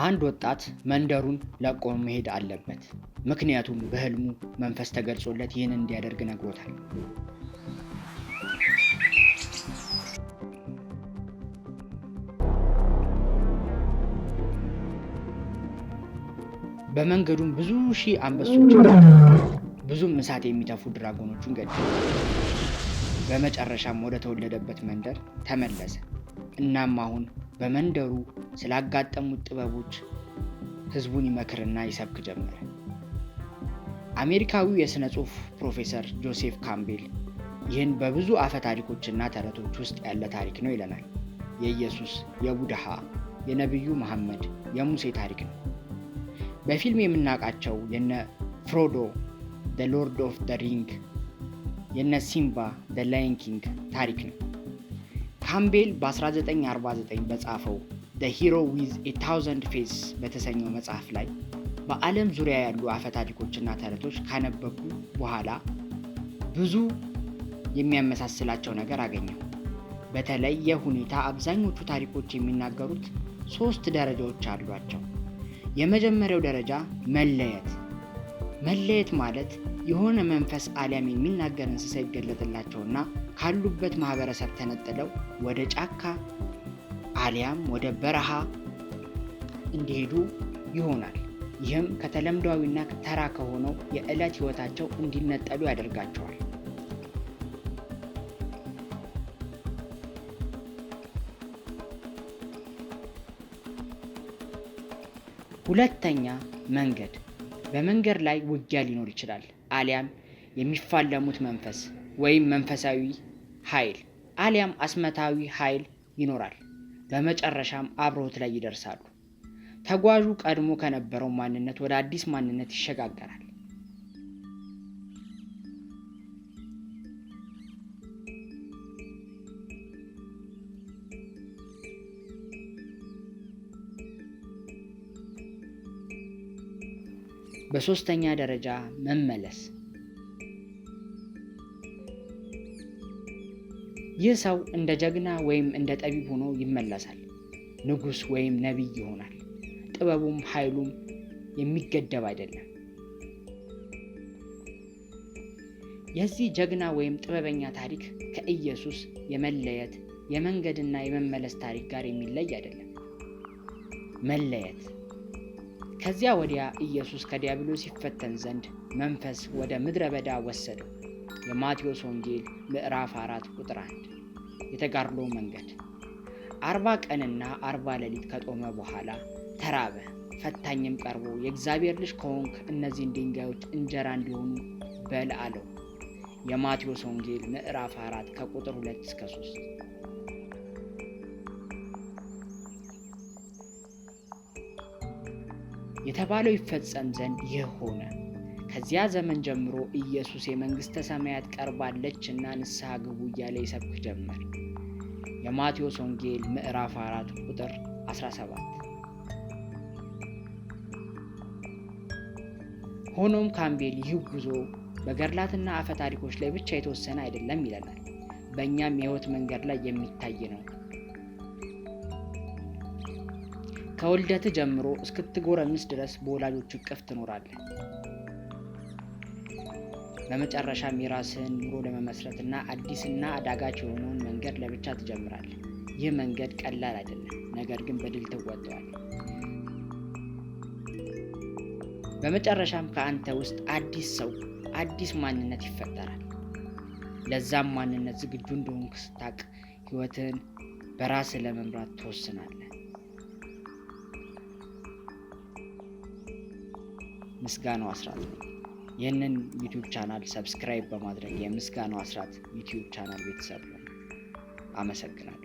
አንድ ወጣት መንደሩን ለቆ መሄድ አለበት። ምክንያቱም በህልሙ መንፈስ ተገልጾለት ይህን እንዲያደርግ ነግሮታል። በመንገዱም ብዙ ሺህ አንበሶች፣ ብዙም እሳት የሚተፉ ድራጎኖችን ገደለ። በመጨረሻም ወደ ተወለደበት መንደር ተመለሰ። እናም አሁን በመንደሩ ስላጋጠሙት ጥበቦች ህዝቡን ይመክርና ይሰብክ ጀመረ። አሜሪካዊው የሥነ ጽሑፍ ፕሮፌሰር ጆሴፍ ካምቤል ይህን በብዙ አፈ ታሪኮችና ተረቶች ውስጥ ያለ ታሪክ ነው ይለናል። የኢየሱስ፣ የቡድሃ፣ የነቢዩ መሐመድ፣ የሙሴ ታሪክ ነው። በፊልም የምናውቃቸው የነ ፍሮዶ ዘ ሎርድ ኦፍ ዘ ሪንግ፣ የነ ሲምባ ዘ ላየን ኪንግ ታሪክ ነው። ካምቤል በ1949 በጻፈው The Hero with a Thousand Faces በተሰኘው መጽሐፍ ላይ በዓለም ዙሪያ ያሉ አፈ ታሪኮችና ተረቶች ካነበቡ በኋላ ብዙ የሚያመሳስላቸው ነገር አገኘው። በተለየ ሁኔታ አብዛኞቹ ታሪኮች የሚናገሩት 3 ደረጃዎች አሏቸው። የመጀመሪያው ደረጃ መለየት ማለት የሆነ መንፈስ አሊያም የሚናገር እንስሳ ይገለጥላቸውና ካሉበት ማህበረሰብ ተነጥለው ወደ ጫካ አሊያም ወደ በረሃ እንዲሄዱ ይሆናል። ይህም ከተለምዷዊና ተራ ከሆነው የዕለት ህይወታቸው እንዲነጠሉ ያደርጋቸዋል። ሁለተኛ መንገድ። በመንገድ ላይ ውጊያ ሊኖር ይችላል፣ አሊያም የሚፋለሙት መንፈስ ወይም መንፈሳዊ ኃይል አሊያም አስመታዊ ኃይል ይኖራል። በመጨረሻም አብሮት ላይ ይደርሳሉ። ተጓዡ ቀድሞ ከነበረው ማንነት ወደ አዲስ ማንነት ይሸጋገራል። በሶስተኛ ደረጃ መመለስ። ይህ ሰው እንደ ጀግና ወይም እንደ ጠቢብ ሆኖ ይመለሳል። ንጉስ ወይም ነቢይ ይሆናል። ጥበቡም ኃይሉም የሚገደብ አይደለም። የዚህ ጀግና ወይም ጥበበኛ ታሪክ ከኢየሱስ የመለየት የመንገድና የመመለስ ታሪክ ጋር የሚለይ አይደለም። መለየት። ከዚያ ወዲያ ኢየሱስ ከዲያብሎስ ይፈተን ዘንድ መንፈስ ወደ ምድረ በዳ ወሰደው። የማቴዎስ ወንጌል ምዕራፍ 4 ቁጥር 1። የተጋድሎ መንገድ። 40 ቀንና 40 ሌሊት ከጦመ በኋላ ተራበ። ፈታኝም ቀርቦ የእግዚአብሔር ልጅ ከሆንክ እነዚህን ድንጋዮች እንጀራ እንዲሆኑ በል አለው። የማቴዎስ ወንጌል ምዕራፍ 4 ከቁጥር 2 እስከ 3። የተባለው ይፈጸም ዘንድ ይህ ሆነ። ከዚያ ዘመን ጀምሮ ኢየሱስ የመንግስተ ሰማያት ቀርባለችና ንስሐ ግቡ እያለ ይሰብክ ጀመር። የማቴዎስ ወንጌል ምዕራፍ 4 ቁጥር 17። ሆኖም ካምቤል ይህ ጉዞ በገድላትና አፈ ታሪኮች ላይ ብቻ የተወሰነ አይደለም ይለናል። በእኛም የህይወት መንገድ ላይ የሚታይ ነው። ከውልደት ጀምሮ እስክትጎረምስ ድረስ በወላጆች እቅፍ ትኖራለህ። በመጨረሻም የራስህን ኑሮ ለመመስረትና አዲስና አዳጋች የሆነውን መንገድ ለብቻ ትጀምራለህ። ይህ መንገድ ቀላል አይደለም፣ ነገር ግን በድል ትወጣዋለህ። በመጨረሻም ከአንተ ውስጥ አዲስ ሰው፣ አዲስ ማንነት ይፈጠራል። ለዛም ማንነት ዝግጁ እንደሆንክ ስታውቅ ህይወትህን በራስህ ለመምራት ትወስናለህ። ምስጋናው አስራት ነው። ይህንን ዩቲዩብ ቻናል ሰብስክራይብ በማድረግ የምስጋናው አስራት ዩቲዩብ ቻናል ቤተሰብ ነው። አመሰግናለሁ።